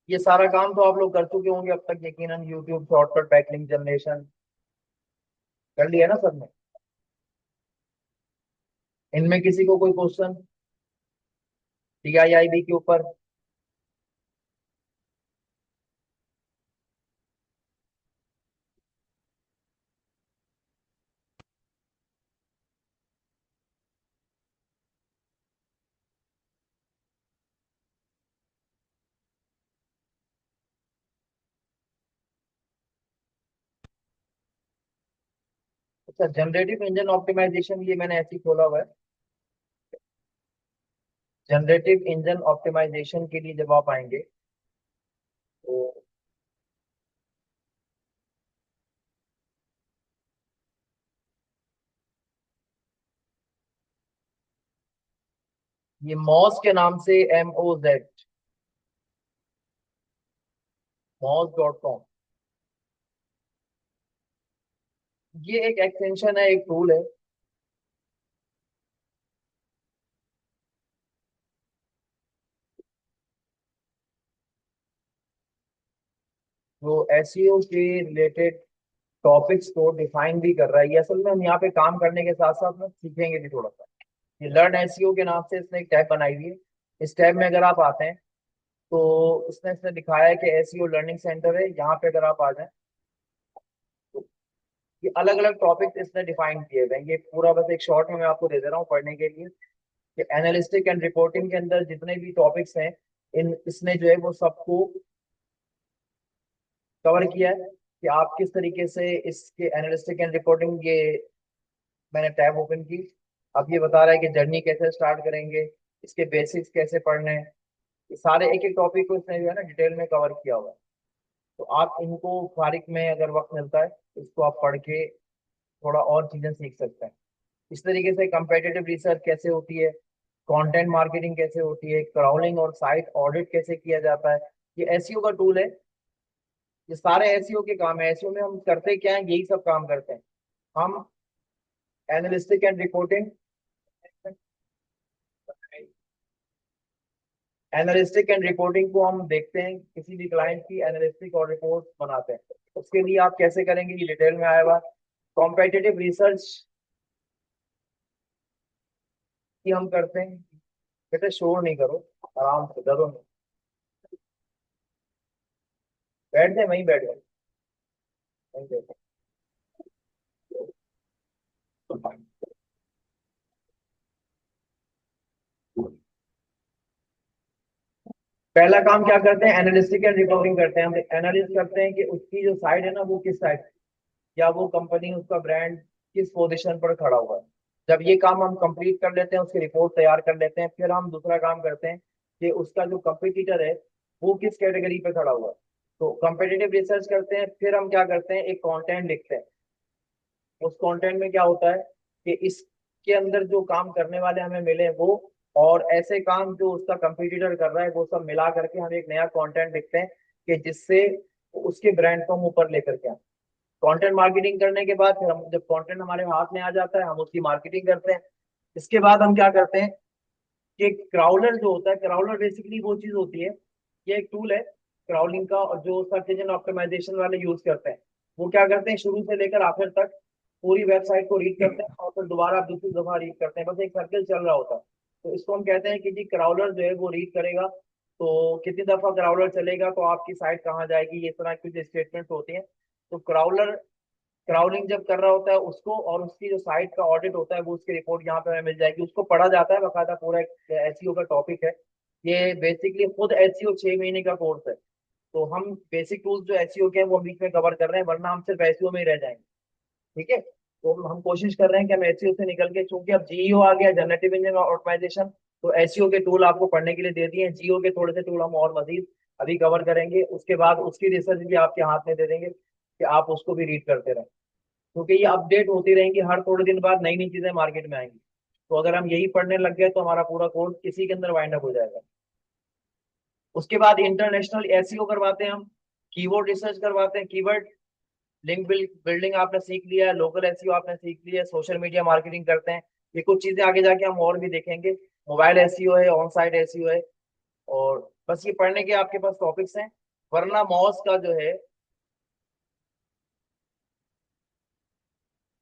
ये सारा काम तो आप लोग कर चुके होंगे अब तक यकीनन, यूट्यूब शॉर्टकट बैकलिंक जनरेशन कर लिया ना सबने। इनमें किसी को कोई क्वेश्चन DIIB के ऊपर? अच्छा, जनरेटिव इंजन ऑप्टिमाइजेशन, ये मैंने ऐसे ही खोला हुआ है। जनरेटिव इंजन ऑप्टिमाइजेशन के लिए जब आप आएंगे तो ये मॉस के नाम से, mos.com, ये एक एक्सटेंशन है, एक टूल है। जो एसईओ के रिलेटेड टॉपिक्स को डिफाइन भी कर रहा है। ये असल में हम यहाँ पे काम करने के साथ साथ में सीखेंगे भी थोड़ा सा। ये लर्न एसईओ के नाम से इसने एक टैब बनाई हुई है। इस टैब में अगर आप आते हैं तो इसने इसने दिखाया है कि एसईओ लर्निंग सेंटर है। यहाँ पे अगर आप आ जाए तो ये अलग अलग टॉपिक इसने डिफाइन किए हुए हैं। ये पूरा बस एक शॉर्ट में मैं आपको दे दे रहा हूँ पढ़ने के लिए कि एनालिस्टिक एंड रिपोर्टिंग के अंदर जितने भी टॉपिक्स हैं, इन इसने जो है वो सबको कवर किया है कि आप किस तरीके से इसके एनालिस्टिक एंड रिपोर्टिंग, ये मैंने टैब ओपन की। अब ये बता रहा है कि जर्नी कैसे स्टार्ट करेंगे, इसके बेसिक्स कैसे पढ़ने हैं। ये सारे एक एक टॉपिक को इसने जो है ना डिटेल में कवर किया हुआ है। तो आप इनको फारिग में अगर वक्त मिलता है तो इसको आप पढ़ के थोड़ा और चीजें सीख सकते हैं। इस तरीके से कंपेटिटिव रिसर्च कैसे होती है, कंटेंट मार्केटिंग कैसे होती है, क्राउलिंग और साइट ऑडिट कैसे किया जाता है। ये एसईओ का टूल है। ये सारे एसईओ के काम है। एसईओ में हम करते क्या है, यही सब काम करते हैं हम। एनालिस्टिक एंड रिपोर्टिंग, एनालिस्टिक एंड रिपोर्टिंग को हम देखते हैं, किसी भी क्लाइंट की एनालिस्टिक और रिपोर्ट बनाते हैं। उसके लिए आप कैसे करेंगे ये डिटेल में आया हुआ। कॉम्पिटिटिव रिसर्च की हम करते हैं। बेटे शोर नहीं करो, आराम से, डरो नहीं। बैठ जाए, वहीं बैठ जाए, वहीं बैठ जाए। पहला काम क्या करते हैं, एनालिस्टिक एंड रिपोर्टिंग करते हैं। हम एनालिस्ट करते हैं कि उसकी जो साइड है ना वो किस साइड, या वो कंपनी, उसका ब्रांड किस पोजीशन पर खड़ा हुआ है। जब ये काम हम कंप्लीट कर लेते हैं, उसकी रिपोर्ट तैयार कर लेते हैं, फिर हम दूसरा काम करते हैं कि उसका जो कंपटीटर है वो किस कैटेगरी पे खड़ा हुआ है। तो कंपेटिटिव रिसर्च करते हैं। फिर हम क्या करते हैं, एक कंटेंट लिखते हैं। उस कंटेंट में क्या होता है कि इसके अंदर जो काम करने वाले हमें मिले वो, और ऐसे काम जो उसका कंपटीटर कर रहा है, वो सब मिला करके हम एक नया कंटेंट लिखते हैं कि जिससे उसके ब्रांड को हम ऊपर लेकर के आए। कंटेंट मार्केटिंग करने के बाद फिर हम, जब कंटेंट हमारे हाथ में आ जाता है, हम उसकी मार्केटिंग करते हैं। इसके बाद हम क्या करते हैं कि क्राउलर जो होता है, क्राउलर बेसिकली वो चीज होती है, ये एक टूल है क्राउलिंग का, और जो सर्च इंजन ऑप्टिमाइजेशन वाले यूज करते हैं। वो क्या करते हैं, शुरू से लेकर आखिर तक पूरी वेबसाइट को रीड करते हैं और फिर दोबारा दूसरी दफा रीड करते हैं। बस एक सर्कल चल रहा होता है। तो इसको हम कहते हैं कि जी क्राउलर जो है वो रीड करेगा, तो कितनी दफा क्राउलर चलेगा तो आपकी साइट कहाँ जाएगी, ये तरह की जो स्टेटमेंट होती है। तो क्राउलर क्राउलिंग जब कर रहा होता है उसको, और उसकी जो साइट का ऑडिट होता है, वो उसकी रिपोर्ट यहाँ पे हमें मिल जाएगी। उसको पढ़ा जाता है बकायदा, पूरा एक एसईओ का टॉपिक है। ये बेसिकली खुद एसईओ 6 महीने का कोर्स है। तो हम बेसिक टूल्स जो एसईओ के हैं वो बीच में कवर कर रहे हैं, वरना हम सिर्फ एसईओ में ही रह जाएंगे। ठीक है, तो हम कोशिश कर रहे हैं कि हम एसईओ से निकल के, चूंकि अब जीईओ आ गया, जनरेटिव इंजन ऑटोमाइजेशन, तो एसईओ के टूल आपको पढ़ने के लिए दे दिए हैं। जीओ के थोड़े से टूल हम और मजीद अभी कवर करेंगे। उसके बाद उसकी रिसर्च भी आपके हाथ में दे देंगे कि आप उसको भी रीड करते रहें, क्योंकि ये अपडेट होती रहेंगी। हर थोड़े दिन बाद नई नई चीजें मार्केट में आएंगी। तो अगर हम यही पढ़ने लग गए तो हमारा पूरा कोर्स इसी के अंदर वाइंड अप हो जाएगा। उसके बाद इंटरनेशनल एसईओ करवाते हैं हम, कीवर्ड रिसर्च करवाते हैं। कीवर्ड लिंक बिल्डिंग आपने सीख लिया है, लोकल एसईओ आपने सीख लिया है, सोशल मीडिया मार्केटिंग करते हैं। ये कुछ चीजें आगे जाके हम और भी देखेंगे। मोबाइल एसईओ है, ऑन साइट एसईओ है, और बस ये पढ़ने के आपके पास टॉपिक्स हैं। वरना मॉस का जो है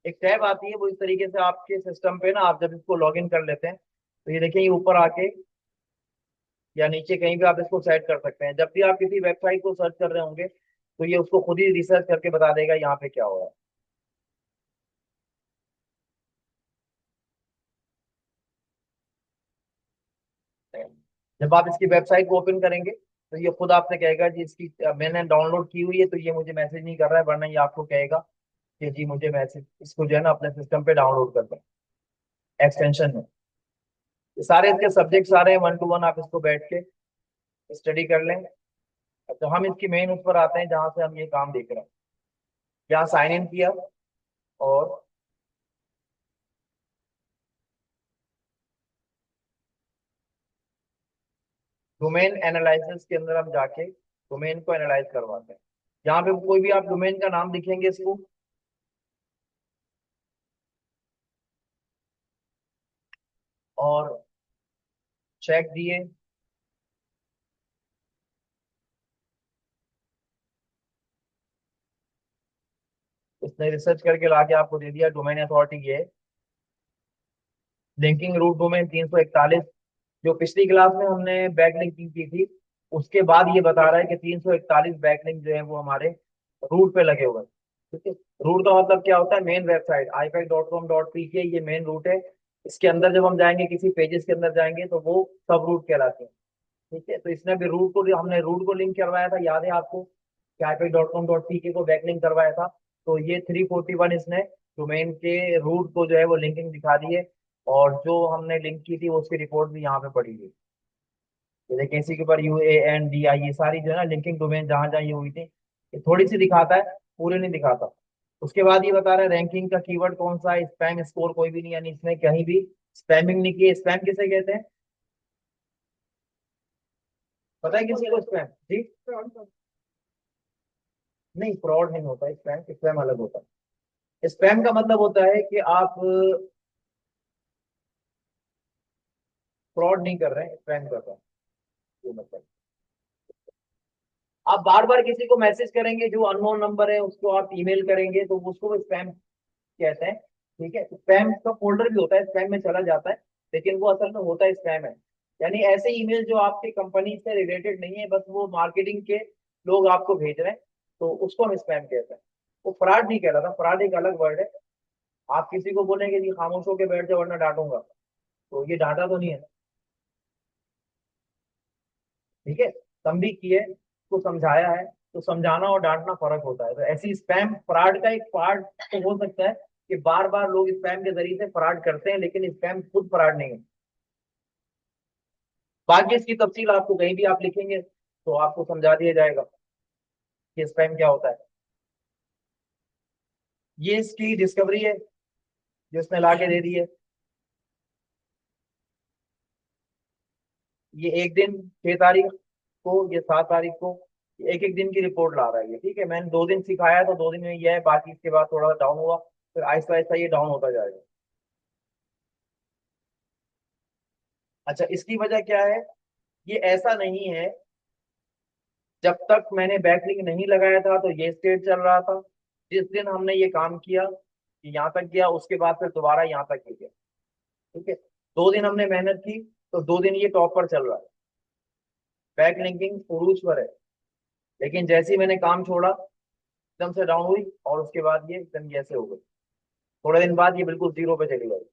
एक टैब आती है, वो इस तरीके से आपके सिस्टम पे ना, आप जब इसको लॉग इन कर लेते हैं तो ये देखिए, ये ऊपर आके या नीचे कहीं भी आप इसको सेट कर सकते हैं। जब भी आप किसी वेबसाइट को सर्च कर रहे होंगे तो ये उसको खुद ही रिसर्च करके बता देगा यहाँ पे क्या हो रहा है। जब आप इसकी वेबसाइट को ओपन करेंगे तो ये खुद आपसे कहेगा जी इसकी मैंने डाउनलोड की हुई है तो ये मुझे मैसेज नहीं कर रहा है, वरना ये आपको कहेगा कि जी मुझे मैसेज, इसको जो है ना अपने सिस्टम पे डाउनलोड कर दें एक्सटेंशन में। ये सारे इसके सब्जेक्ट सारे हैं, 1 to 1 आप इसको बैठ के स्टडी कर लें। तो हम इसकी मेन उस पर आते हैं जहां से हम ये काम देख रहे हैं। यहाँ साइन इन किया और डोमेन एनालिसिस के अंदर हम जाके डोमेन को एनालाइज करवाते हैं। यहाँ पे कोई भी आप डोमेन का नाम लिखेंगे इसको, और चेक दिए, उसने रिसर्च करके लाके आपको दे दिया डोमेन अथॉरिटी ये लिंकिंग रूट डोमेन 341। जो पिछली क्लास में हमने बैक लिंकिंग की थी उसके बाद ये बता रहा है कि 341 बैक लिंक जो है वो हमारे रूट पे लगे हुए हैं। ठीक है, रूट का मतलब क्या होता है, मेन वेबसाइट ipac.com.pk ये मेन रूट है। इसके अंदर जब हम जाएंगे किसी पेजेस के अंदर जाएंगे तो वो सब रूट कहलाते हैं। ठीक है, तो इसने भी रूट को, हमने रूट को लिंक करवाया था, याद है आपको कि ipac.com.pk को बैक लिंक करवाया था। तो ये 341 इसने डोमेन के रूट को जो है वो लिंकिंग दिखा दी है। और जो हमने लिंक की थी उसकी रिपोर्ट भी यहाँ पे पड़ी हुई। ये देखिए इसी के ऊपर UANDI ये सारी जो है ना लिंकिंग डोमेन जहां जहां ये हुई थी, ये थोड़ी सी दिखाता है, पूरे नहीं दिखाता। उसके बाद ये बता रहा है रैंकिंग का कीवर्ड कौन सा है, स्पैम स्कोर कोई भी नहीं, यानी इसने कहीं भी स्पैमिंग नहीं की है। स्पैम किसे कहते हैं, पता है किसी को स्पैम जी? नहीं, फ्रॉड नहीं होता है स्पैम, स्पैम अलग होता है। स्पैम का मतलब होता है कि आप फ्रॉड नहीं कर रहे हैं, स्पैम कर रहे हैं, ये मतलब। आप बार बार किसी को मैसेज करेंगे जो अननोन नंबर है उसको आप ईमेल करेंगे तो उसको स्पैम कहते हैं। ठीक है, स्पैम का फोल्डर भी होता है, स्पैम में चला जाता है, लेकिन वो असल में होता है स्पैम है। यानी ऐसे ईमेल जो आपकी कंपनी से रिलेटेड नहीं है, बस वो मार्केटिंग के लोग आपको भेज रहे हैं, तो उसको हम स्पैम कहते हैं। वो फ्रॉड नहीं कह रहा था, फ्रॉड एक अलग वर्ड है। आप किसी को बोलेंगे जी खामोश होकर बैठ जाओ वरना डांटूंगा, तो ये डांटा तो नहीं है। ठीक है, तंबीह की है, उसको समझाया है। तो समझाना और डांटना फर्क होता है। तो ऐसी स्पैम फ्रॉड का एक पार्ट तो हो सकता है कि बार बार लोग स्पैम के जरिए से फ्रॉड करते हैं, लेकिन स्पैम खुद फ्रॉड नहीं है। बाकी इसकी तफसील आपको कहीं भी आप लिखेंगे तो आपको समझा दिया जाएगा कि स्पैम क्या होता है। ये इसकी डिस्कवरी है जो इसने ला के दे दी है। ये एक दिन 6 तारीख को, ये 7 तारीख को, एक एक दिन की रिपोर्ट ला रहा है ये। ठीक है, मैंने 2 दिन सिखाया तो 2 दिन में ये है, बाकी इसके बाद थोड़ा डाउन हुआ, फिर आहिस्ता आहिस्ता ये डाउन होता जाएगा। अच्छा, इसकी वजह क्या है, ये ऐसा नहीं है, जब तक मैंने बैकलिंक नहीं लगाया था तो ये स्टेट चल रहा था। जिस दिन हमने ये काम किया कि यहाँ तक गया, उसके बाद फिर दोबारा यहाँ तक ही गया। ठीक है, 2 दिन हमने मेहनत की तो 2 दिन ये टॉप पर चल रहा है, बैक लिंकिंग उरूज पर है। लेकिन जैसे ही मैंने काम छोड़ा एकदम से डाउन हुई, और उसके बाद ये एकदम ऐसे हो गई। थोड़े दिन बाद ये बिल्कुल जीरो पे चली गई।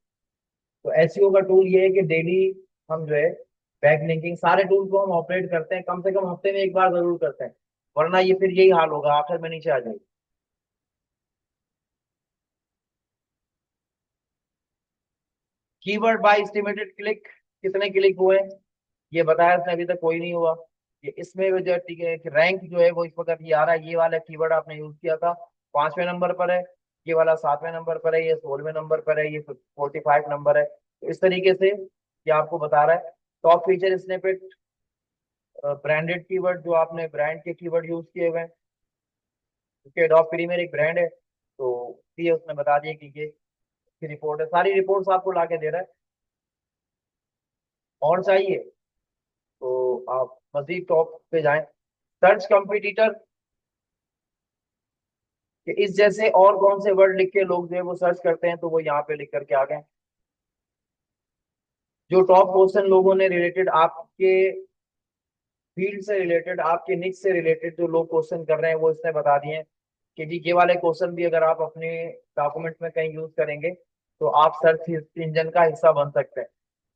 तो एसईओ का टूल ये है कि डेली हम जो है बैक लिंकिंग, सारे टूल को हम ऑपरेट करते हैं, कम से कम हफ्ते में एक बार जरूर करते हैं, वरना ये फिर यही हाल होगा, आखिर में नीचे आ जाएगी। कीवर्ड बाय एस्टिमेटेड क्लिक, कितने क्लिक हुए, ये बताया उसने, अभी तक कोई नहीं हुआ। ये इसमें वो जो ठीक है कि रैंक जो है वो इस वक्त ये आ रहा है, ये वाला कीवर्ड आपने यूज किया था 5वें नंबर पर है, ये वाला 7वें नंबर पर है, ये 16वें नंबर पर है, ये 45 नंबर है। तो इस तरीके से ये आपको बता रहा है। Top feature snippet, branded keyword, जो आपने ब्रांड के कीवर्ड यूज किए हुए हैं, क्योंकि एडोब प्रीमियर एक ब्रांड है, तो ये उसने बता दिया कि ये इसकी रिपोर्ट है, सारी रिपोर्ट्स आपको ला के दे रहा है। और चाहिए तो आप मजीद टॉप पे जाएं, सर्च कंपटीटर, कि इस जैसे और कौन से वर्ड लिख के लोग जो है वो सर्च करते हैं, तो वो यहाँ पे लिख करके आ गए। जो टॉप क्वेश्चन लोगों ने रिलेटेड आपके फील्ड से रिलेटेड, आपके निच से रिलेटेड जो लोग क्वेश्चन कर रहे हैं, वो इसने बता दिए हैं कि जी ये वाले क्वेश्चन भी अगर आप अपने डॉक्यूमेंट में कहीं यूज करेंगे तो आप सर्च इंजन का हिस्सा बन सकते हैं।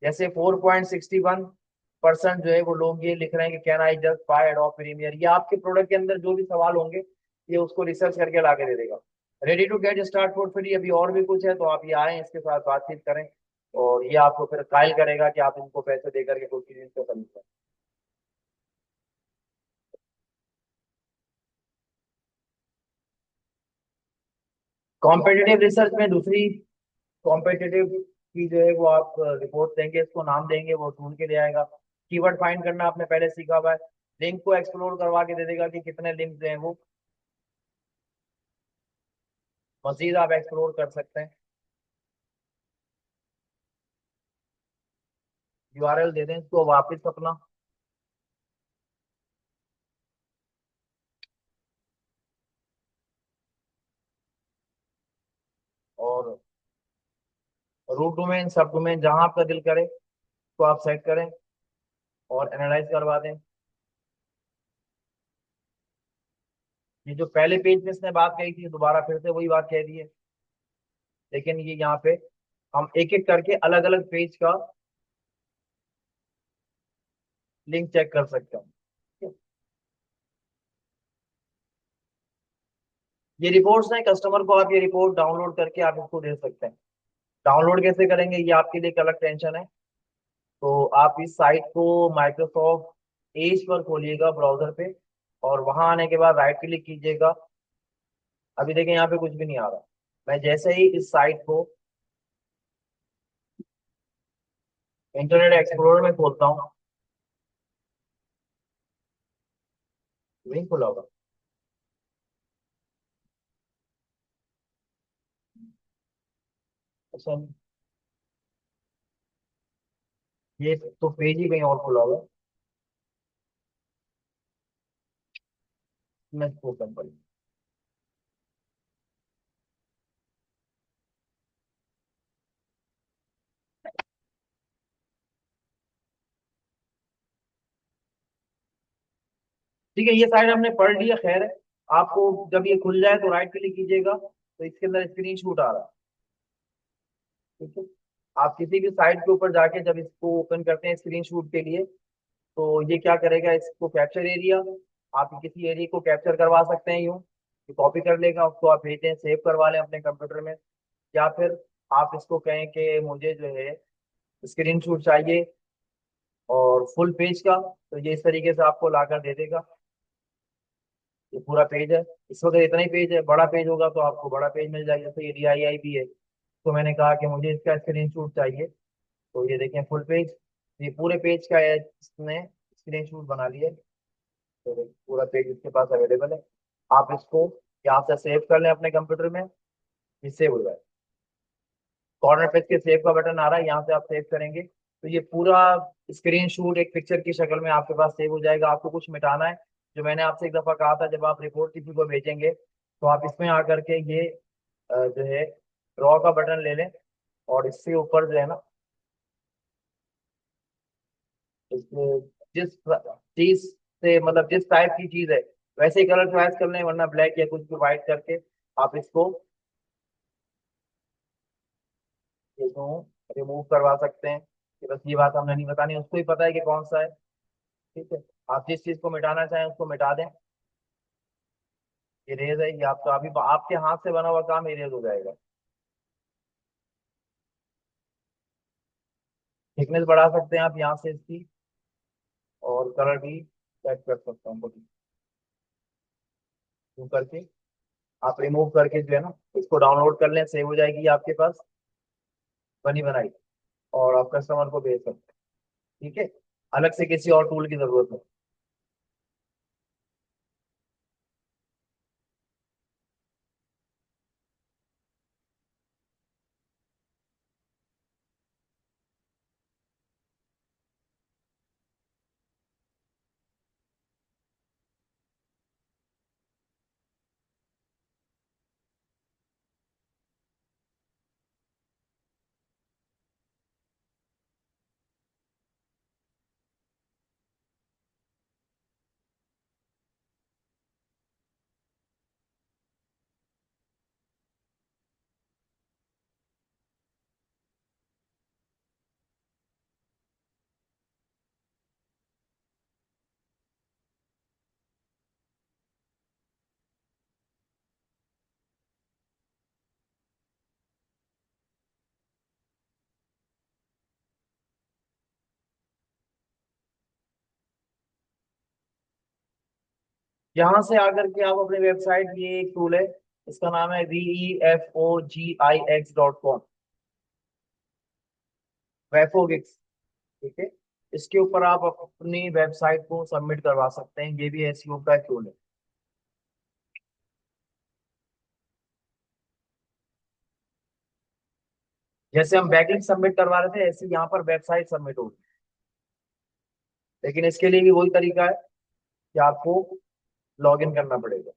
जैसे 4.61% जो है वो लोग ये लिख रहे हैं कि can I just buy Adobe Premiere, ये आपके प्रोडक्ट के अंदर जो भी सवाल होंगे ये उसको रिसर्च करके ला के दे देगा। Ready to get start for free, अभी और भी कुछ है तो आप ये आए इसके साथ बातचीत करें, और ये आपको फिर कायल करेगा कि आप इनको पैसे दे करके कोई चीज को समझें। कॉम्पिटिटिव रिसर्च में दूसरी कॉम्पिटिटिव की जो है वो आप रिपोर्ट देंगे, इसको नाम देंगे, वो ढूंढ के ले आएगा। कीवर्ड फाइंड करना आपने पहले सीखा हुआ है। लिंक को एक्सप्लोर करवा के दे देगा कि कितने लिंक जो है वो मजीद आप एक्सप्लोर कर सकते हैं। यूआरएल दे दें इसको वापस अपना, और रूट डोमेन सब डोमेन जहां आपका दिल करे तो आप सेट करें और एनालाइज करवा दें। ये जो पहले पेज में इसने बात कही थी दोबारा फिर से वही बात कह दी है, लेकिन ये यहाँ पे हम एक एक करके अलग अलग पेज का लिंक चेक कर सकते हैं। ये रिपोर्ट्स हैं, कस्टमर को आप ये रिपोर्ट डाउनलोड करके आप इसको दे सकते हैं। डाउनलोड कैसे करेंगे ये आपके लिए एक अलग टेंशन है। तो आप इस साइट को माइक्रोसॉफ्ट एज पर खोलिएगा ब्राउजर पे, और वहां आने के बाद राइट क्लिक कीजिएगा। अभी देखें यहाँ पे कुछ भी नहीं आ रहा। मैं जैसे ही इस साइट को इंटरनेट एक्सप्लोरर में खोलता हूँ, नहीं खुला होगा। अच्छा, ये तो पेज ही कहीं और खुला होगा। मैं इसको ओपन कर, ठीक है ये साइट हमने पढ़ लिया, खैर है। आपको जब ये खुल जाए तो राइट क्लिक कीजिएगा, तो इसके अंदर स्क्रीन शूट आ रहा है। ठीक है, आप किसी भी साइट के ऊपर जाके जब इसको ओपन करते हैं स्क्रीनशॉट के लिए, तो ये क्या करेगा, इसको कैप्चर एरिया, आप किसी एरिया को कैप्चर करवा सकते हैं यूं, कॉपी कर लेगा उसको, आप भेजते हैं सेव करवा लें अपने कंप्यूटर में। या फिर आप इसको कहें कि मुझे जो है स्क्रीनशॉट चाहिए और फुल पेज का, तो ये इस तरीके से आपको लाकर दे देगा। ये पूरा पेज है, इस वक्त इतना ही पेज है, बड़ा पेज होगा तो आपको बड़ा पेज मिल जाएगा। जैसे ये DII भी है, तो मैंने कहा कि मुझे इसका स्क्रीनशॉट चाहिए, तो ये देखें फुल पेज, ये पूरे पेज का है, इसने स्क्रीनशॉट बना लिया है। तो पूरा पेज इसके पास अवेलेबल है। आप इसको यहाँ से सेव कर लें अपने कंप्यूटर में, ये सेव हो जाए। कॉर्नर पे इसके सेव का बटन आ रहा है, यहाँ से आप सेव करेंगे तो ये पूरा स्क्रीनशॉट एक पिक्चर की शक्ल में आपके पास सेव हो जाएगा। आपको कुछ मिटाना है, जो मैंने आपसे एक दफा कहा था, जब आप रिपोर्ट किसी को भेजेंगे तो आप इसमें आकर के ये जो है ड्रॉ का बटन ले लें, और इससे ऊपर जो है ना, इसमें जिस चीज से मतलब जिस टाइप की चीज है वैसे ही कलर चॉइस कर लें, वरना ब्लैक या कुछ भी व्हाइट करके आप इसको रिमूव करवा सकते हैं। कि बस ये बात हमने नहीं बतानी, उसको ही पता है कि कौन सा है। ठीक है, आप जिस चीज को मिटाना चाहें उसको मिटा दें। इरेज है ये आपका, अभी आपके हाथ से बना हुआ काम इरेज हो जाएगा। थिकनेस बढ़ा सकते हैं आप यहाँ से इसकी, और कलर भी सेट कर सकते हैं करके। आप रिमूव करके जो है ना इसको डाउनलोड कर लें, सेव हो जाएगी ये आपके पास बनी बनाई, और आप कस्टमर को भेज सकते हैं। ठीक है, अलग से किसी और टूल की जरूरत है। यहाँ से आकर के आप अपनी वेबसाइट, ये एक टूल है, इसका नाम है VEFOGIX.com, वेफोगिक्स, ठीक है। इसके ऊपर आप अपनी वेबसाइट को सबमिट करवा सकते हैं, ये भी एसईओ का टूल है। जैसे हम बैकलिंक सबमिट करवा रहे थे, ऐसे यहाँ पर वेबसाइट सबमिट होगी। लेकिन इसके लिए भी वही तरीका है कि आपको लॉग इन करना पड़ेगा।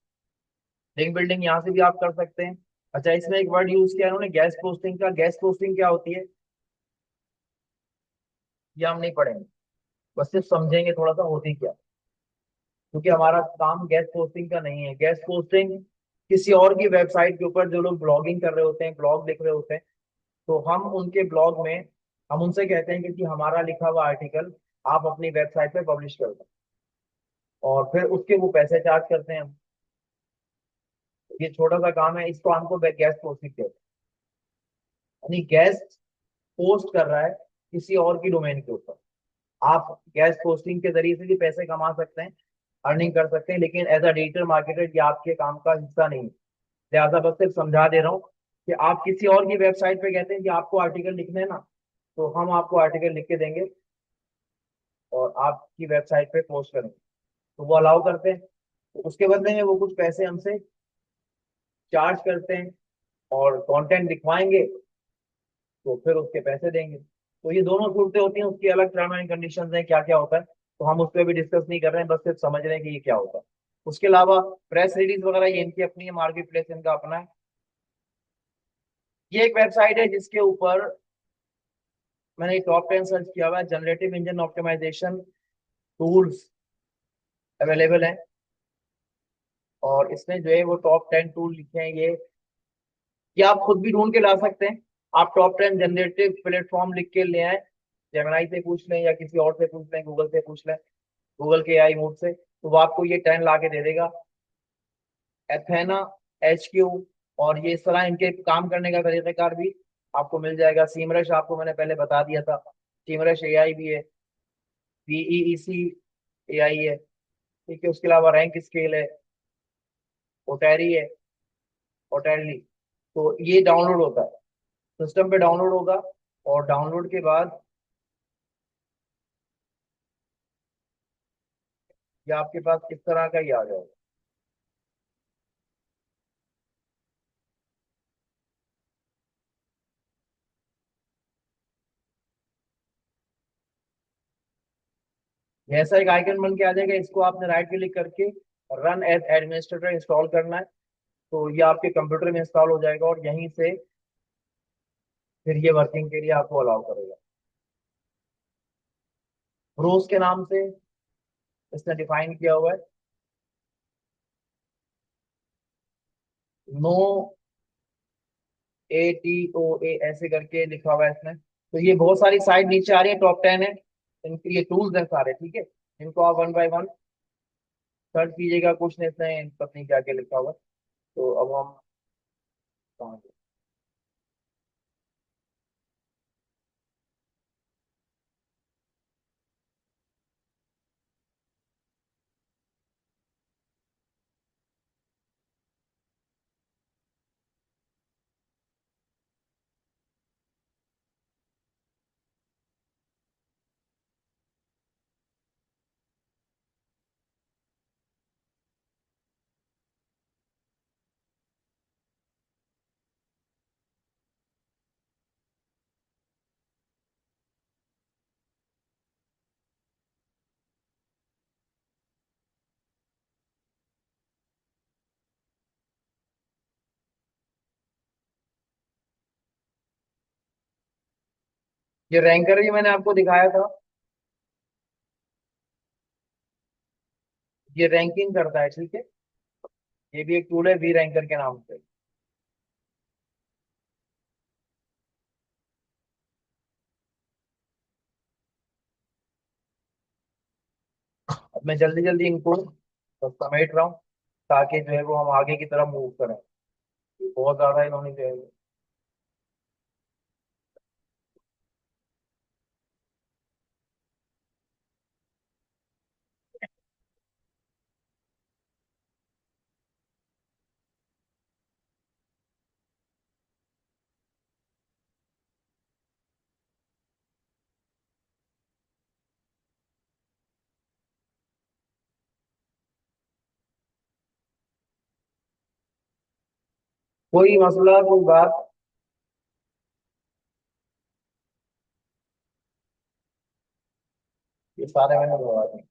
लिंक बिल्डिंग यहाँ से भी आप कर सकते हैं। अच्छा, इसमें एक वर्ड यूज किया है उन्होंने, गैस पोस्टिंग का। गैस पोस्टिंग क्या होती है ये हम नहीं पढ़ेंगे, बस सिर्फ समझेंगे थोड़ा सा होती क्या, क्योंकि हमारा काम गैस पोस्टिंग का नहीं है। गैस पोस्टिंग किसी और की वेबसाइट के ऊपर जो लोग ब्लॉगिंग कर रहे होते हैं, ब्लॉग लिख रहे होते हैं, तो हम उनके ब्लॉग में, हम उनसे कहते हैं कि हमारा लिखा हुआ आर्टिकल आप अपनी वेबसाइट पे पब्लिश कर दो, और फिर उसके वो पैसे चार्ज करते हैं हम। ये छोटा सा काम है, इसको हमको गैस पोस्टिंग कहते हैं। यानी गैस पोस्ट कर रहा है किसी और की डोमेन के ऊपर। आप गैस पोस्टिंग के जरिए से भी पैसे कमा सकते हैं, अर्निंग कर सकते हैं, लेकिन एज अ डिजिटल मार्केटर ये आपके काम का हिस्सा नहीं है। लिहाजा बस सिर्फ समझा दे रहा हूँ कि आप किसी और की वेबसाइट पे कहते हैं कि आपको आर्टिकल लिखने हैं ना, तो हम आपको आर्टिकल लिख के देंगे और आपकी वेबसाइट पे पोस्ट करेंगे, तो वो अलाउ करते हैं। तो उसके बदले में वो कुछ पैसे हमसे चार्ज करते हैं, और कंटेंट लिखवाएंगे तो फिर उसके पैसे देंगे। तो ये दोनों सूरतें होती हैं, उसकी अलग टर्म एंड कंडीशंस हैं, क्या क्या होता है, तो हम उस पर भी डिस्कस नहीं कर रहे हैं, बस सिर्फ समझ रहे हैं कि ये क्या होता है। उसके अलावा प्रेस रिलीज वगैरह ये इनकी अपनी है, मार्केट प्लेस इनका अपना है। ये एक वेबसाइट है जिसके ऊपर मैंने टॉप 10 सर्च किया हुआ है, generative engine optimization tools available हैं, और इसमें जो है वो टॉप 10 टूल लिखे हैं। ये आप खुद भी ढूंढ के ला सकते हैं। आप टॉप 10 जनरेटिव प्लेटफॉर्म लिख के ले आए, जेमिनाई से पूछ लें या किसी और से पूछ लें, गूगल से पूछ लें, गूगल के एआई मोड से, तो वो आपको ये 10 ला के दे देगा। एथेना, HQ, और ये इस तरह इनके काम करने का तरीकाकार भी आपको मिल जाएगा। सीमरश आपको मैंने पहले बता दिया था, सीमरश एआई भी है, VEEC एआई है, ठीक है। उसके अलावा रैंक स्केल है, ओटेरी है, ओटेरली। तो ये डाउनलोड होता है, सिस्टम पे डाउनलोड होगा, और डाउनलोड के बाद ये आपके पास इस तरह का ही आ जाएगा। ये ऐसा एक आइकन बन के आ जाएगा, इसको आपने राइट क्लिक करके रन एज एडमिनिस्ट्रेटर इंस्टॉल करना है, तो ये आपके कंप्यूटर में इंस्टॉल हो जाएगा, और यहीं से फिर ये वर्किंग के लिए आपको अलाउ करेगा। रोज के नाम से इसने डिफाइन किया हुआ है, नो ATOA ऐसे करके लिखा हुआ है इसमें। तो ये बहुत सारी साइट नीचे आ रही है, टॉप 10 है, इनके ये टूल्स हैं सारे, ठीक है। इनको आप वन बाय वन सर्च कीजिएगा, कुछ नहीं इसमें पता नहीं क्या क्या लिखा हुआ है। तो अब हम कहाँ गए? ये रैंकर ही मैंने आपको दिखाया था, ये रैंकिंग करता है, ठीक है। ये भी एक टूल है, वी रैंकर के नाम से। अब मैं जल्दी जल्दी इनको बस समेट रहा हूँ, ताकि जो है वो हम आगे की तरफ मूव करें। बहुत ज्यादा इन्होंने जो है कोई मसला, कोई बात। ये सारे मैंने करवा दिए।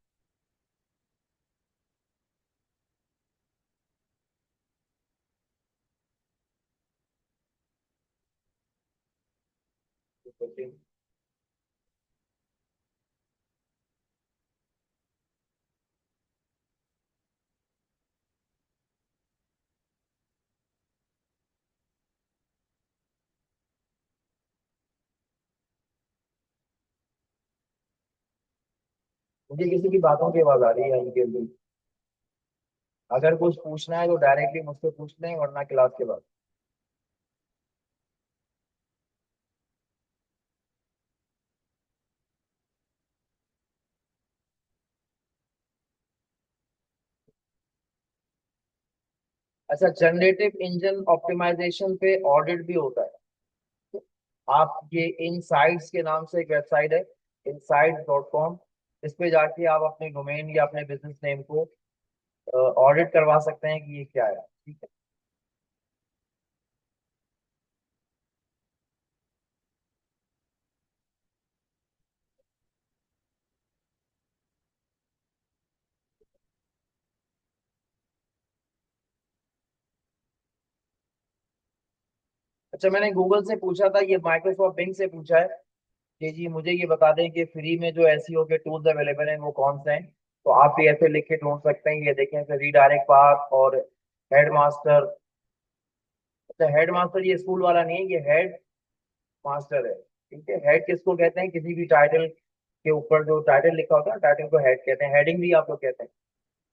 मुझे किसी की बातों की आवाज आ रही है इनके लिए। अगर कुछ पूछना है तो डायरेक्टली मुझसे पूछ लें, वरना क्लास के बाद। अच्छा, जनरेटिव इंजन ऑप्टिमाइजेशन पे ऑडिट भी होता है। आप ये इनसाइट्स के नाम से एक वेबसाइट है, insights.com। इस पे जाके आप अपने डोमेन या अपने बिजनेस नेम को ऑडिट करवा सकते हैं कि ये क्या है, ठीक है। अच्छा, मैंने गूगल से पूछा था, ये माइक्रोसॉफ्ट बिंग से पूछा है कि जी मुझे ये बता दें कि फ्री में जो एसईओ के टूल्स अवेलेबल हैं वो कौन से हैं। तो आप भी ऐसे लिख के ढूंढ सकते हैं, ये देखें, जैसे रीडायरेक्ट पाथ और हेड मास्टर। अच्छा, हेड मास्टर ये स्कूल वाला नहीं है, ये हेड मास्टर है, ठीक है। हेड किसको कहते हैं? किसी भी टाइटल के ऊपर जो टाइटल लिखा होता है, टाइटल को हेड कहते हैं, हेडिंग भी आप लोग कहते हैं।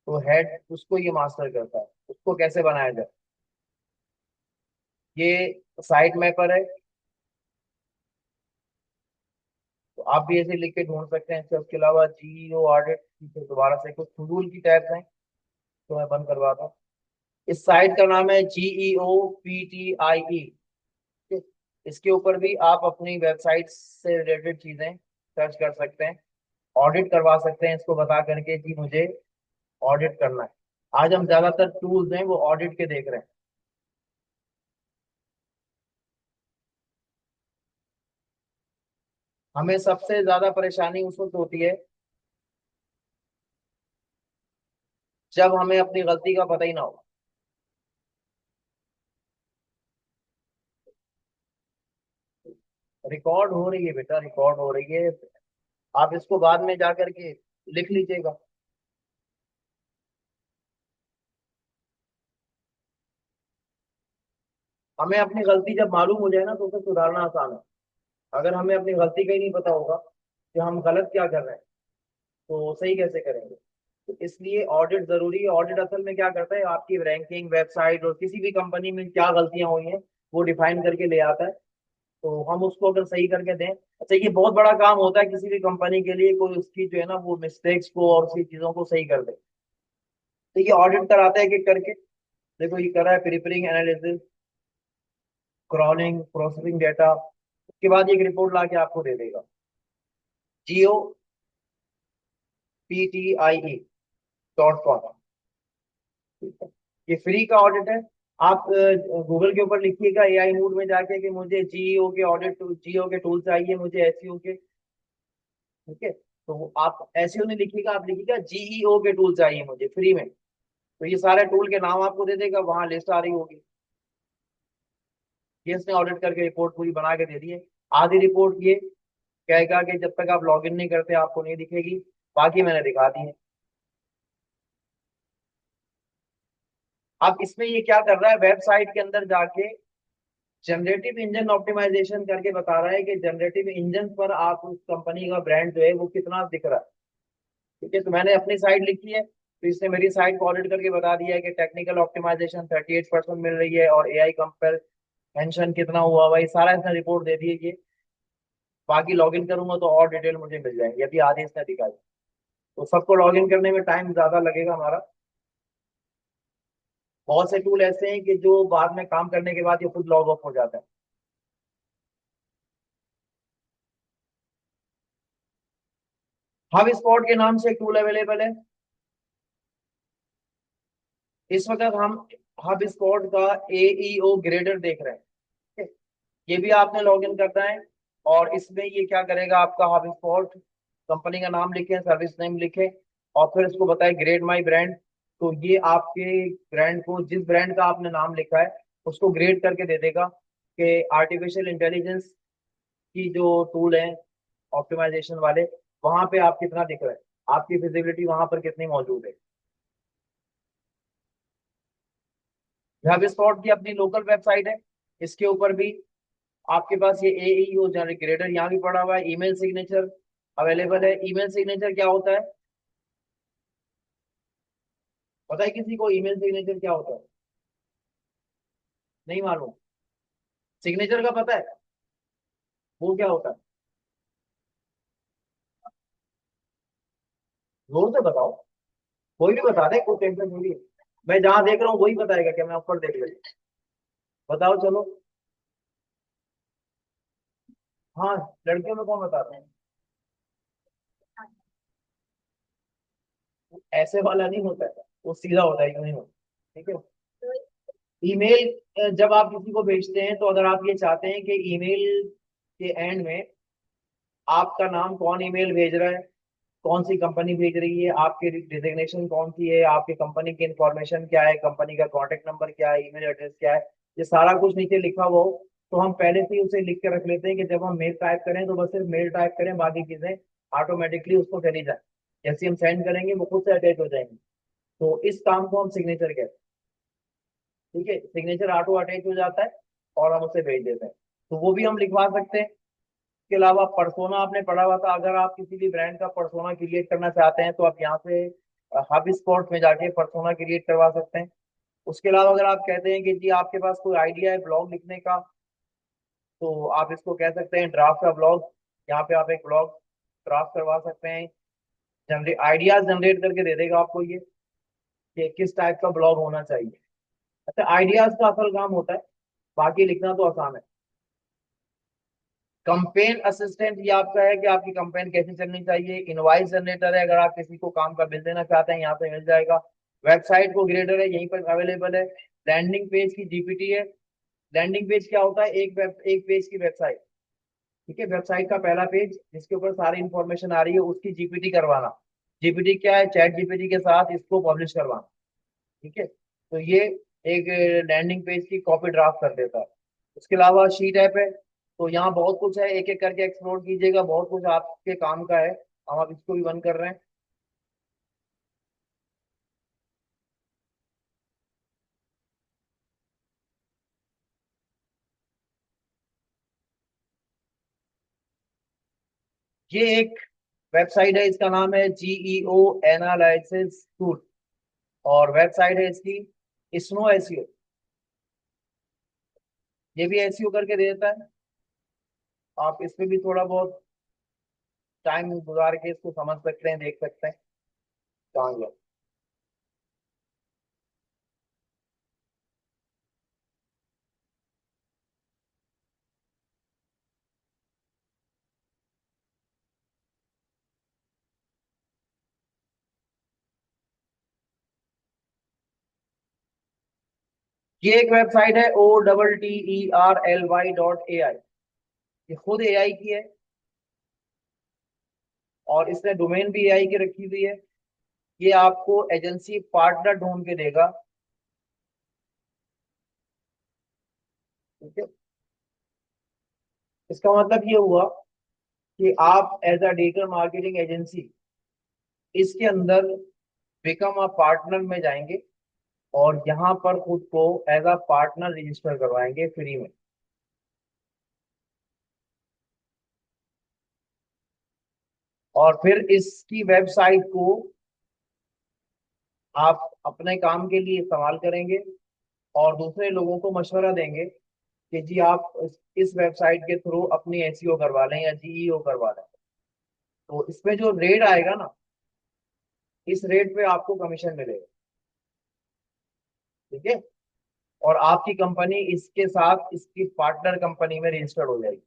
तो हेड उसको ये मास्टर करता है। उसको कैसे बनाया जाए, ये साइट मैपर है। तो आप भी ऐसे लिख के ढूंढ सकते हैं। इसके उसके अलावा जीओ ऑडिट, दोबारा से कुछ फजूल की टैब्स हैं तो मैं बंद करवाता हूँ। इस साइट का नाम है GEOPTIE। इसके ऊपर भी आप अपनी वेबसाइट से रिलेटेड चीजें सर्च कर सकते हैं, ऑडिट करवा सकते हैं इसको बता करके कि मुझे ऑडिट करना है। आज हम ज्यादातर टूल्स हैं वो ऑडिट के देख रहे हैं। हमें सबसे ज्यादा परेशानी उस वक्त होती है जब हमें अपनी गलती का पता ही ना हो। रिकॉर्ड हो रही है बेटा, रिकॉर्ड हो रही है। आप इसको बाद में जा करके लिख लीजिएगा। हमें अपनी गलती जब मालूम हो जाए ना तो उसे सुधारना आसान है। अगर हमें अपनी गलती का ही नहीं पता होगा कि हम गलत क्या कर रहे हैं, तो सही कैसे करेंगे। तो इसलिए ऑडिट जरूरी है। ऑडिट असल में क्या करता है, आपकी रैंकिंग, वेबसाइट और किसी भी कंपनी में क्या गलतियां हुई हैं वो डिफाइन करके ले आता है। तो हम उसको अगर सही करके दें। अच्छा, ये बहुत बड़ा काम होता है किसी भी कंपनी के लिए, कोई उसकी जो है ना वो मिस्टेक्स को और उसकी चीजों को सही कर दे। तो ये ऑडिट कराता है एक करके। देखो, ये कर रहा है preparing analysis, crawling, processing data. उसके बाद ये एक रिपोर्ट ला के आपको दे देगा। GOPTIE.com। ये फ्री का ऑडिट है। आप गूगल के ऊपर लिखिएगा एआई मूड में जाके कि मुझे जीईओ के ऑडिट, जीईओ के टूल चाहिए, मुझे एसईओ के, ठीक है। तो आप एसईओ नहीं लिखिएगा, आप लिखिएगा जीईओ के टूल चाहिए मुझे फ्री में। तो ये सारे टूल के नाम आपको दे देगा, वहां लिस्ट आ रही होगी। ये इसने ऑडिट करके रिपोर्ट पूरी बना के दे दी है। आधी रिपोर्ट ये कहेगा कि जब तक आप लॉगिन नहीं करते आपको नहीं दिखेगी। बाकी मैंने दिखा दी है। अब इसमें ये क्या कर रहा है, वेबसाइट के अंदर जाके जनरेटिव इंजन ऑप्टिमाइजेशन करके बता रहा है कि जनरेटिव इंजन पर आप उस कंपनी का ब्रांड जो है वो कितना दिख रहा है, ठीक है। तो मैंने अपनी साइट लिखी है, तो इसने मेरी साइट को ऑडिट करके बता दिया है कि टेक्निकल ऑप्टिमाइजेशन 38% मिल रही है और एआई कंपेरिजन कितना हुआ हुआ है। ये सारा इसने रिपोर्ट दे दी है ये। बाकी लॉगिन करूंगा तो और डिटेल मुझे मिल जाएंगी, अभी आधी इसने दिखाई। तो सबको लॉगिन करने में टाइम ज्यादा लगेगा हमारा। बहुत से टूल ऐसे हैं कि जो बाद में काम करने के बाद ये खुद लॉग ऑफ हो जाता है। हब स्पॉट के नाम से एक टूल अवेलेबल है। इस वक्त हम हब स्पॉट का एईओ ग्रेडर देख रहे हैं। ठीक है? ये भी आपने लॉग इन करना है। और इसमें ये क्या करेगा, आपका हब स्पॉट कंपनी का नाम लिखे, सर्विस नेम लिखे, और फिर इसको बताए ग्रेड माई ब्रांड। तो ये आपके ब्रांड को, जिस ब्रांड का आपने नाम लिखा है उसको ग्रेड करके दे देगा कि आर्टिफिशियल इंटेलिजेंस की जो टूल है ऑप्टिमाइजेशन वाले, वहां पे आप कितना दिख रहे हैं, आपकी विजिबिलिटी वहां पर कितनी मौजूद है। हब स्पॉट की अपनी लोकल वेबसाइट है, इसके ऊपर भी आपके पास ये एईओ जनरेटर यहाँ भी पड़ा हुआ है। ईमेल सिग्नेचर अवेलेबल है। ईमेल सिग्नेचर क्या होता है, पता है किसी को ईमेल सिग्नेचर क्या होता है? नहीं मालूम? सिग्नेचर का पता है, वो क्या होता है? जोर से बताओ, कोई भी बता दे, कोई टेंशन नहीं है। मैं जहां देख रहा हूँ वही बताएगा, क्या मैं ऊपर देख लेता? बताओ चलो। हाँ, लड़कियों में कौन बताते हैं? ऐसे वाला नहीं होता है, वो सीधा होता है, यूं नहीं होता। ठीक है? ईमेल जब आप किसी को भेजते हैं, तो अगर आप ये चाहते हैं कि ईमेल के एंड में आपका नाम, कौन ईमेल भेज रहा है, कौन सी कंपनी भेज रही है, आपकी डिजिग्नेशन कौन सी है, आपकी कंपनी की इंफॉर्मेशन क्या है, कंपनी का कॉन्टेक्ट नंबर क्या है, ईमेल एड्रेस क्या है, ये सारा कुछ नीचे लिखा हुआ हो, तो हम पहले से ही उसे लिख के रख लेते हैं कि जब हम मेल टाइप करें तो बस सिर्फ मेल टाइप करें, बाकी चीजें ऑटोमेटिकली उसको चली जाए। जैसे हम सेंड करेंगे वो खुद से अटैच हो जाएंगे। तो इस काम को हम सिग्नेचर कहते हैं। ठीक है? सिग्नेचर ऑटो अटैच हो जाता है और हम उसे भेज देते हैं। तो वो भी हम लिखवा सकते हैं। इसके अलावा परसोना आपने पढ़ा हुआ था, अगर आप किसी भी ब्रांड का परसोना क्रिएट करना चाहते हैं तो आप यहाँ से हब स्पॉट में जाके परसोना क्रिएट करवा सकते हैं। उसके अलावा अगर आप कहते हैं कि जी आपके पास कोई आइडिया है ब्लॉग लिखने का, तो आप इसको कह सकते हैं ड्राफ्ट का ब्लॉग। यहाँ पे आप एक ब्लॉग ड्राफ्ट करवा सकते हैं। आइडियाज जनरेट करके दे देगा आपको ये कि किस टाइप का ब्लॉग होना चाहिए। अच्छा, आइडियाज का असल काम होता है, बाकी लिखना तो आसान है। कंपेन असिस्टेंट ये आपका है कि आपकी कंपेन कैसे चलनी चाहिए। इनवाइस जनरेटर है, अगर आप किसी को काम का बिल देना चाहते हैं यहाँ से मिल जाएगा। वेबसाइट को ग्रेडर है, यहीं पर अवेलेबल है। लैंडिंग पेज की जीपीटी है। लैंडिंग पेज क्या होता है, एक पेज की वेबसाइट। ठीक है? वेबसाइट का पहला पेज जिसके ऊपर सारी इंफॉर्मेशन आ रही है उसकी जीपीटी करवाना। जीपीटी क्या है, चैट जीपीटी के साथ इसको पब्लिश करवाना। ठीक है? तो ये एक लैंडिंग पेज की कॉपी ड्राफ्ट कर देता है। उसके अलावा शीट ऐप है। तो यहाँ बहुत कुछ है, एक एक करके एक्सप्लोर कीजिएगा, बहुत कुछ आपके काम का है। हम आप इसको भी बंद कर रहे हैं। ये एक वेबसाइट है, इसका नाम है जीईओ एनालिसिस टूल। और वेबसाइट है इसकी स्नो एसईओ। ये भी एसईओ करके दे देता है। आप इसमें भी थोड़ा बहुत टाइम गुजार के इसको समझ सकते हैं, देख सकते हैं कहाँ गया। ये एक वेबसाइट है OTTERLY.ai। ये खुद एआई की है, और इसने डोमेन भी एआई की रखी हुई है। ये आपको एजेंसी पार्टनर ढूंढ के देगा। ठीक है? इसका मतलब ये हुआ कि आप as a digital marketing agency इसके अंदर बिकम अ पार्टनर में जाएंगे, और यहाँ पर खुद को एज अ पार्टनर रजिस्टर करवाएंगे फ्री में। और फिर इसकी वेबसाइट को आप अपने काम के लिए इस्तेमाल करेंगे, और दूसरे लोगों को मशवरा देंगे कि जी आप इस वेबसाइट के थ्रू अपनी एसईओ करवा लें या जीईओ करवा लें। तो इसमें जो रेट आएगा ना, इस रेट पे आपको कमीशन मिलेगा। ठीक है? और आपकी कंपनी इसके साथ इसकी पार्टनर कंपनी में रजिस्टर्ड हो जाएगी।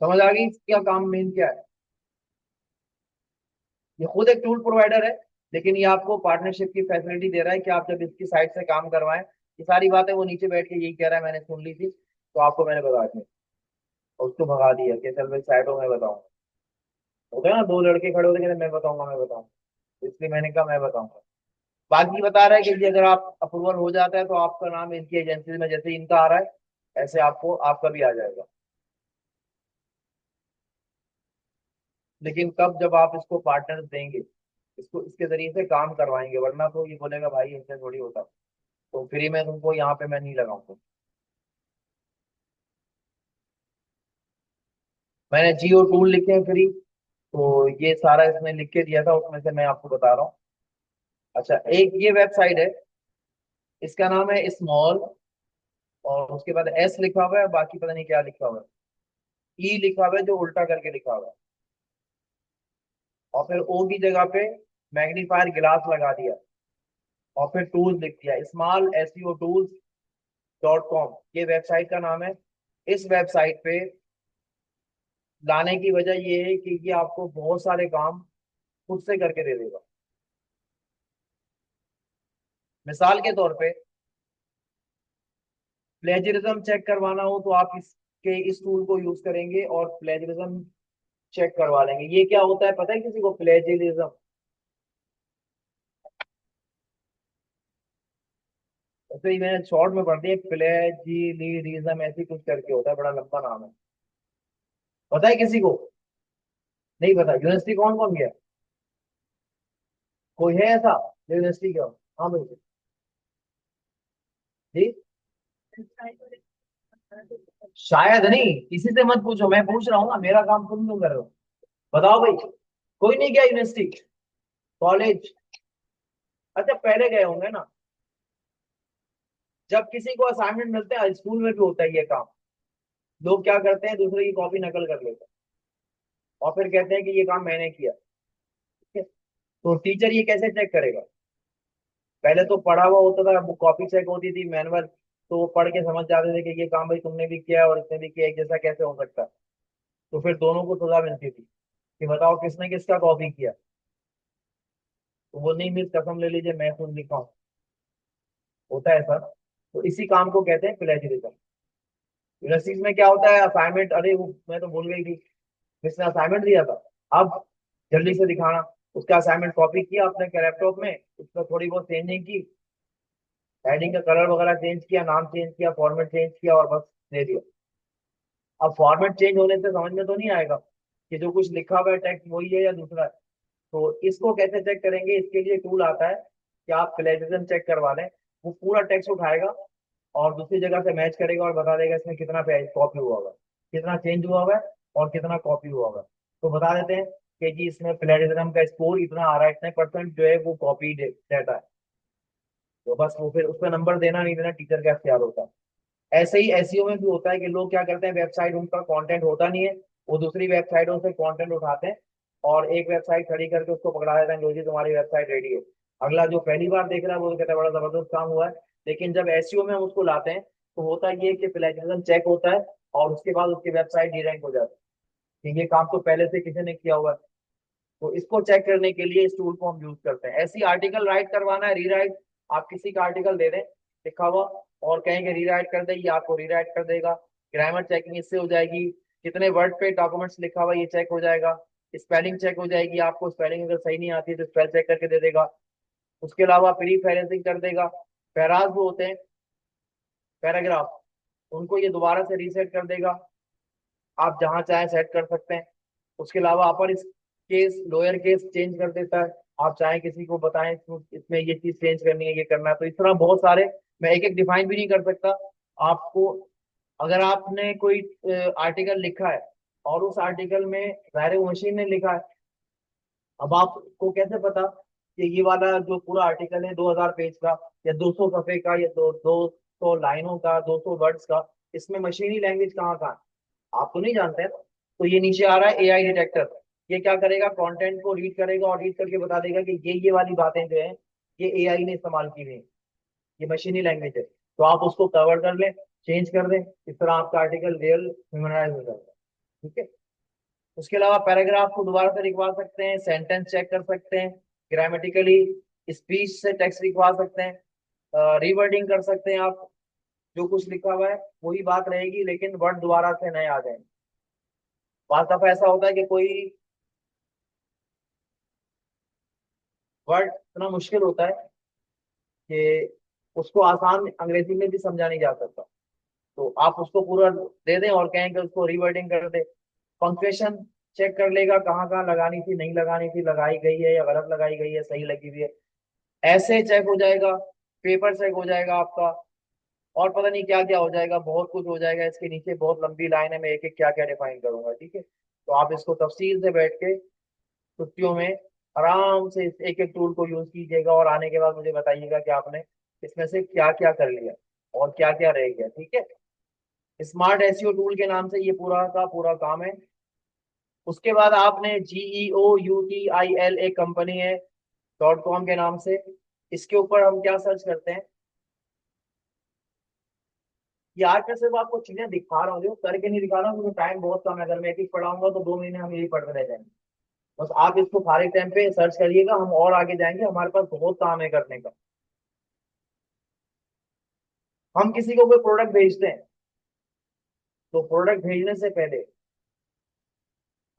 समझ आ गई इसका काम मेन क्या है? ये खुद एक टूल प्रोवाइडर है, लेकिन ये आपको पार्टनरशिप की फैसिलिटी दे रहा है कि आप जब इसकी साइट से काम करवाएं, ये सारी बातें वो नीचे बैठ के यही कह रहा है, मैंने सुन ली थी तो आपको मैंने बता दी, और उसको भगा दिया कि चल भाई साइड हो, मैं बताऊंगा। होता है ना, दो लड़के खड़े होते कहते मैं बताऊंगा मैं बताऊंगा, इसलिए मैंने कहा मैं बताऊंगा। बाकी बता रहा है कि जी अगर आप अप्रूवल हो जाता है तो आपका नाम इनकी एजेंसी में जैसे इनका आ रहा है ऐसे आपको आपका भी आ जाएगा। लेकिन कब, जब आप इसको पार्टनर देंगे, इसको इसके जरिए से काम करवाएंगे, वरना तो ये बोलेगा भाई ऐसे थोड़ी होता, तो फ्री में तुमको यहाँ पे मैं नहीं लगाऊंगा। मैंने जियो टूल लिखे हैं फ्री, तो ये सारा इसने लिख के दिया था, उसमें से मैं आपको बता रहा हूँ। अच्छा, एक ये वेबसाइट है, इसका नाम है स्मॉल, और उसके बाद एस लिखा हुआ है, बाकी पता नहीं क्या लिखा हुआ है, ई लिखा हुआ है जो उल्टा करके लिखा हुआ है, और फिर ओ की जगह पे मैग्नीफायर गिलास लगा दिया, और फिर टूल्स लिख दिया, small SEO tools dot com ये वेबसाइट का नाम है। इस वेबसाइट पे लाने की वजह ये है कि ये आपको बहुत सारे काम खुद से करके दे देगा। मिसाल के तौर पे प्लेजरिज्म चेक करवाना हो तो आप इसके इस टूल को यूज करेंगे और प्लेजरिज्म चेक करवा लेंगे। ये क्या होता है पता है किसी को, प्लेजरिज्म? तो ये मैंने शॉर्ट में पढ़ दिया, प्लेजिलिज्म ऐसी कुछ करके होता है, बड़ा लंबा नाम है। पता है किसी को? नहीं पता? यूनिवर्सिटी कौन कौन गया? कोई है ऐसा जो यूनिवर्सिटी गया हो? हाँ भाई जी। शायद नहीं, किसी से मत पूछो, मैं पूछ रहा हूँ ना, मेरा काम तुम क्यों कर रहे हो? बताओ भाई, कोई नहीं गया यूनिवर्सिटी, कॉलेज? अच्छा पहले गए होंगे ना। जब किसी को असाइनमेंट मिलते हैं, स्कूल में भी होता है ये काम, लोग क्या करते हैं दूसरे की कॉपी नकल कर लेते हैं और फिर कहते हैं कि ये काम मैंने किया। ठीक है? तो टीचर ये कैसे चेक करेगा? पहले तो पढ़ा हुआ होता था, वो कॉपी चेक होती थी मैनुअल, तो वो पढ़ के समझ जाते थे कि ये काम भाई तुमने भी किया है और इसने भी किया, एक जैसा कैसे हो सकता है। तो फिर दोनों को सजा मिलती थी कि बताओ किसने किसका कॉपी किया। तो वो नहीं, मिस कसम ले लीजिए मैं खुद लिखा हूँ, होता है सर। तो इसी काम को कहते हैं प्लेजरिज्म। यूनिवर्सिटीज में क्या होता है, असाइनमेंट, अरे वो मैं तो भूल गई थी, जिसने असाइनमेंट दिया था, अब जल्दी से दिखाना। उसका असाइनमेंट कॉपी किया अपने लैपटॉप में, उसका थोड़ी बहुत चेंजिंग की, हेडिंग का कलर वगैरह चेंज किया, नाम चेंज किया, फॉर्मेट चेंज किया और बस दे दिया। अब फॉर्मेट चेंज होने से समझ में तो नहीं आएगा कि जो कुछ लिखा हुआ है टेक्स्ट वही है या दूसरा है। तो इसको कैसे चेक करेंगे, इसके लिए टूल आता है कि आप प्लेजरिज्म चेक करवा लें। वो पूरा टेक्स्ट उठाएगा और दूसरी जगह से मैच करेगा और बता देगा इसमें कितना पेज कॉपी हुआ होगा, कितना चेंज हुआ हुआ है और कितना कॉपी हुआ होगा। तो बता देते हैं कि जी इसमें प्लेजरिज्म का स्कोर इतना आ रहा है, इतने परसेंट जो है वो कॉपी डाटा है। तो बस वो फिर उस पर नंबर देना नहीं देना टीचर का इख्तियार होता है। ऐसे ही एसईओ में भी होता है कि लोग क्या करते हैं, वेबसाइट उनका कंटेंट होता नहीं है, वो दूसरी वेबसाइटों से कंटेंट उठाते हैं और एक वेबसाइट खड़ी करके उसको पकड़ा देते हैं, लो जी तुम्हारी वेबसाइट रेडी है। अगला जो पहली बार देख रहा है वो तो कहता है बड़ा जबरदस्त काम हुआ है। लेकिन जब एसईओ में हम उसको लाते हैं तो होता ये कि प्लेजरिज्म चेक होता है और उसके बाद उसकी वेबसाइट डी रैंक हो जाती है कि ये काम तो पहले से किसी ने किया हुआ है। तो इसको चेक करने के लिए इस टूल को हम यूज करते हैं। ऐसी आर्टिकल राइट करवाना है, रीराइट, आप किसी का आर्टिकल दे दें लिखा हुआ और कहेंगे रीराइट कर दे, ये आपको रीराइट कर देगा। ग्रामर चेकिंग इससे हो जाएगी, कितने वर्ड पे डॉक्यूमेंट्स लिखा हुआ ये चेक हो जाएगा। स्पेलिंग चेक हो जाएगी, आपको स्पेलिंग अगर सही नहीं आती तो स्पेल चेक करके दे देगा। उसके अलावा प्री फेरेंसिंग कर देगा। पैराज जो होते हैं, पैराग्राफ, उनको ये दोबारा से रीसेट कर देगा, आप जहां चाहे सेट कर सकते हैं। उसके अलावा अपर इस केस लोअर केस चेंज कर देता है, आप चाहे किसी को बताएं इसमें ये चीज चेंज करनी है, ये करना है, तो इस तरह बहुत सारे, मैं एक एक डिफाइन भी नहीं कर सकता आपको। अगर आपने कोई आर्टिकल लिखा है और उस आर्टिकल में जाहिर है वो मशीन ने लिखा है, अब आपको कैसे पता कि ये वाला जो पूरा आर्टिकल है 2000 पेज का या 200 सफे का या 200 लाइनों का, 200 वर्ड्स का, इसमें मशीनी लैंग्वेज कहाँ कहाँ है? आप तो नहीं जानते हैं। तो ये नीचे आ रहा है एआई डिटेक्टर, ये क्या करेगा, कंटेंट को रीड करेगा और रीड करके बता देगा कि ये वाली बातें जो है ये एआई ने इस्तेमाल की हुई हैं, ये मशीनी लैंग्वेज है। तो आप उसको कवर कर लें, चेंज कर दें, इस तरह आपका आर्टिकल रियल ह्यूमनाइज हो जाएगा। ठीक है? उसके अलावा पैराग्राफ को दोबारा से लिखवा सकते हैं, सेंटेंस चेक कर सकते हैं, ग्रामेटिकली स्पीच से टेक्स्ट लिखवा सकते हैं, रीवर्डिंग कर सकते हैं आप। जो कुछ लिखा हुआ है वही बात रहेगी, लेकिन वर्ड दोबारा से नए आ जाएंगे। बात दफा ऐसा होता है कि कोई वर्ड इतना मुश्किल होता है कि उसको आसान अंग्रेजी में भी समझा नहीं जा सकता। तो आप उसको पूरा दे दें और कहें कि उसको रीवर्डिंग कर दे। पंक्चुएशन चेक कर लेगा, कहाँ कहाँ लगानी थी, नहीं लगानी थी, लगाई गई है या गलत लगाई गई है, सही लगी हुई है, ऐसे चेक हो जाएगा। पेपर चेक हो जाएगा आपका। और पता नहीं क्या क्या हो जाएगा, बहुत कुछ हो जाएगा। इसके नीचे बहुत लंबी लाइन है, मैं एक एक क्या क्या डिफाइन करूंगा, ठीक है। तो आप इसको तफसील से बैठ के छुट्टियों में आराम से इस एक एक टूल को यूज कीजिएगा, और आने के बाद मुझे बताइएगा कि आपने इसमें से क्या क्या कर लिया और क्या क्या रह गया, ठीक है। स्मार्ट एसईओ टूल के नाम से ये पूरा का पूरा काम है। उसके बाद आपने GEOUTIL एक कंपनी है .com के नाम से, इसके ऊपर हम क्या सर्च करते हैं। ये आज मैं सिर्फ आपको चीजें दिखा रहा हूँ, जो करके नहीं दिखा रहा हूँ क्योंकि टाइम बहुत कम है। अगर मैं एक एक पढ़ाऊंगा तो 2 महीने हम यही पढ़ते रह जाएंगे। बस आप इसको खाली टाइम पे सर्च करिएगा, हम और आगे जाएंगे, हमारे पास बहुत काम है करने का। हम किसी को कोई प्रोडक्ट भेजते हैं, तो प्रोडक्ट भेजने से पहले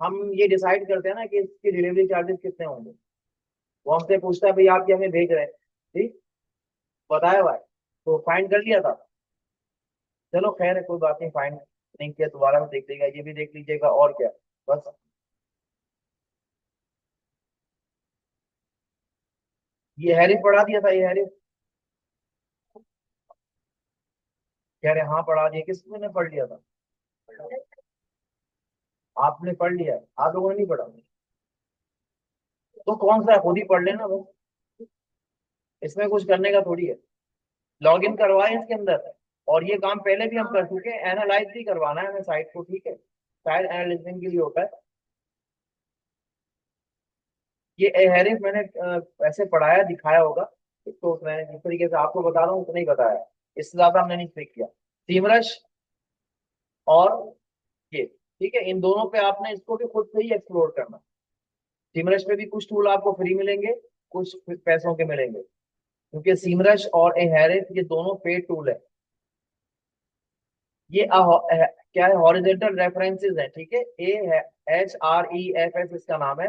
हम ये डिसाइड करते हैं ना कि इसकी डिलीवरी चार्जेस कितने होंगे। वो हमसे पूछता है भाई आप ये हमें भेज रहे हैं, ठीक, बताया हुआ है, तो फाइंड कर लिया था। चलो खैर है, कोई बात नहीं, फाइंड नहीं किया दोबारा में देख लीजिएगा, ये भी देख लीजिएगा, और क्या। बस ये हैरिस पढ़ा दिया था, ये हैरिस कह रहे हाँ पढ़ा दिया, किसने ने पढ़ लिया था? आपने पढ़ लिया है, आप लोगों ने नहीं पढ़ा? तो कौन सा है, खुद ही पढ़ लेना बस। इसमें कुछ करने का थोड़ी है। लॉग इन करवाए इसके अंदर, और ये काम पहले भी हम कर चुके हैं, एनालाइज भी करवाना है हमें साइट को, ठीक है। शायद एनालिसिंग के लिए होता है। ये हैरिस मैंने ऐसे पढ़ाया दिखाया होगा, तो मैं जिस तरीके से आपको बता रहा हूँ उतना ही बताया, इससे ज्यादा हमने नहीं स्पीक किया। सीमरश और ये, ठीक है, इन दोनों पे आपने इसको भी खुद से ही एक्सप्लोर करना। सीमरश पे भी कुछ टूल आपको फ्री मिलेंगे, कुछ पैसों के मिलेंगे, क्योंकि सीमरश और एहेरिस ये दोनों पेड टूल है। ये क्या है, हॉरिजेंटल रेफरेंसेस है, ठीक है। HREFS इसका नाम है।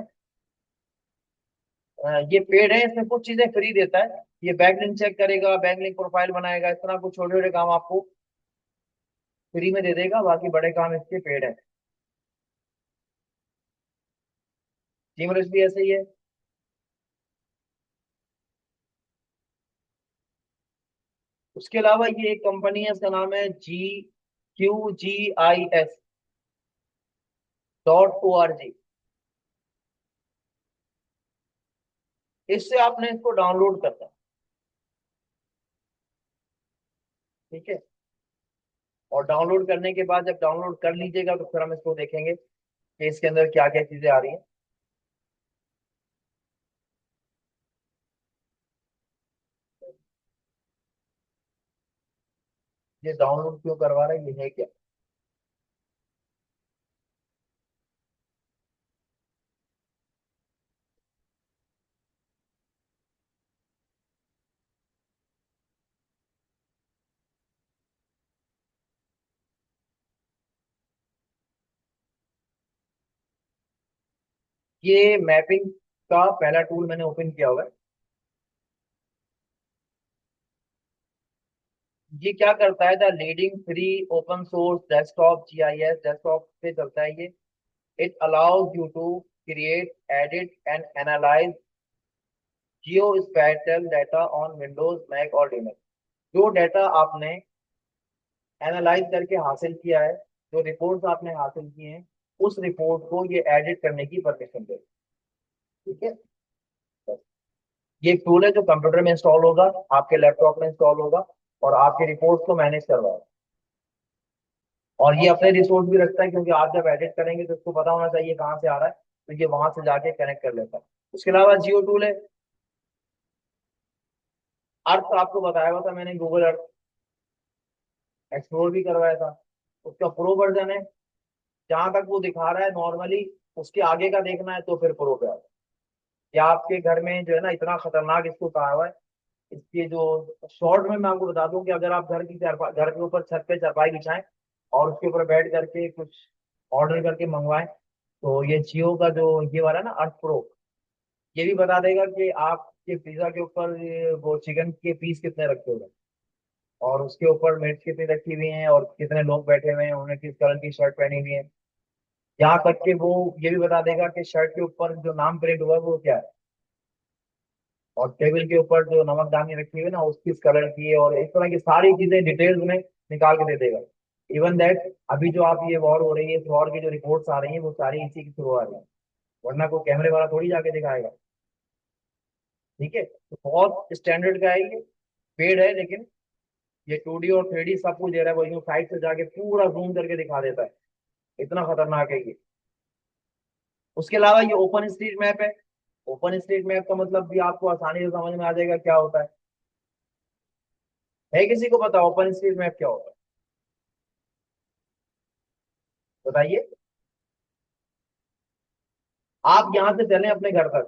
ये पेड है, इसमें कुछ चीजें फ्री देता है। ये बैकलिंक चेक करेगा, बैकलिंक प्रोफाइल बनाएगा, इस तरह कुछ छोटे छोटे काम आपको फ्री में दे देगा, बाकी बड़े काम इसके पेड है। जीमरस भी ऐसे ही है। उसके अलावा ये एक कंपनी है, इसका नाम है GQGIS.org। इससे आपने इसको डाउनलोड करना है, ठीक है। और डाउनलोड करने के बाद जब डाउनलोड कर लीजिएगा तो फिर हम इसको देखेंगे कि इसके अंदर क्या क्या चीजें आ रही हैं। ये डाउनलोड क्यों करवा रहा है, ये है क्या? ये मैपिंग का पहला टूल मैंने ओपन किया हुआ है। ये क्या करता है, the leading free open source desktop GIS desktop पे चलता है ये। It allows you to create, edit and analyze geo spatial data on Windows, Mac और लिनक्स। जो डाटा आपने एनालाइज करके हासिल किया है, जो रिपोर्ट्स आपने हासिल किए हैं, उस रिपोर्ट को ये एडिट करने की परमिशन दे, ठीक है। ये एक टूल है जो कंप्यूटर में इंस्टॉल होगा, आपके लैपटॉप में इंस्टॉल होगा, और आपके रिपोर्ट्स को मैनेज करवाएगा। और ये अपने रिसोर्स भी रखता है, क्योंकि आप जब एडिट करेंगे तो उसको पता होना चाहिए कहाँ से आ रहा है, तो ये वहां से जाके कनेक्ट कर लेता है। उसके अलावा जियो टूल है। अर्थ आपको बताया हुआ था मैंने, गूगल अर्थ एक्सप्लोर भी करवाया था। उसका प्रो वर्जन है, जहां तक वो दिखा रहा है नॉर्मली, उसके आगे का देखना है तो फिर प्रो पे आओ। या आपके घर में जो है ना, इतना खतरनाक इसको कहा हुआ है, इसके जो शॉर्ट में मैं आपको बता दूं कि अगर आप घर के ऊपर छत पे चारपाई बिछाएं और उसके ऊपर बैठ करके कुछ ऑर्डर करके मंगवाएं, तो ये जियो का जो ये वाला है ना, अर्थ प्रो, ये भी बता देगा कि आपके पिज्जा के ऊपर वो चिकन के पीस कितने रखे हुए हैं, और उसके ऊपर मिर्च कितनी रखी हुई है, और कितने लोग बैठे हुए हैं, उन्होंने किस कलर की शर्ट पहनी हुई है। यहाँ तक कि वो ये भी बता देगा कि शर्ट के ऊपर जो नाम प्रिंट हुआ है वो क्या है, और टेबल के ऊपर जो नमकदानी रखी हुई है ना उसकी किस कलर की है, और इस तरह की सारी चीजें डिटेल्स में निकाल के दे देगा। इवन दैट अभी जो आप ये वॉर हो रही है, इस वॉर की जो रिपोर्ट्स आ रही है वो सारी इसी के थ्रू आ रही है, वरना कोई कैमरे वाला थोड़ी जाके दिखाएगा। ठीक है, तो बहुत स्टैंडर्ड का है ये, पेड है, लेकिन ये 2D और 3D सब कुछ दे रहा है, वो यूं साइड से जाके पूरा जूम करके दिखा देता है, इतना खतरनाक है ये। उसके अलावा ये ओपन स्ट्रीट मैप है। ओपन स्ट्रीट मैप का मतलब भी आपको आसानी से समझ में आ जाएगा क्या होता है किसी को पता ओपन स्ट्रीट मैप क्या होता है? बताइए। आप यहाँ से चलें अपने घर तक,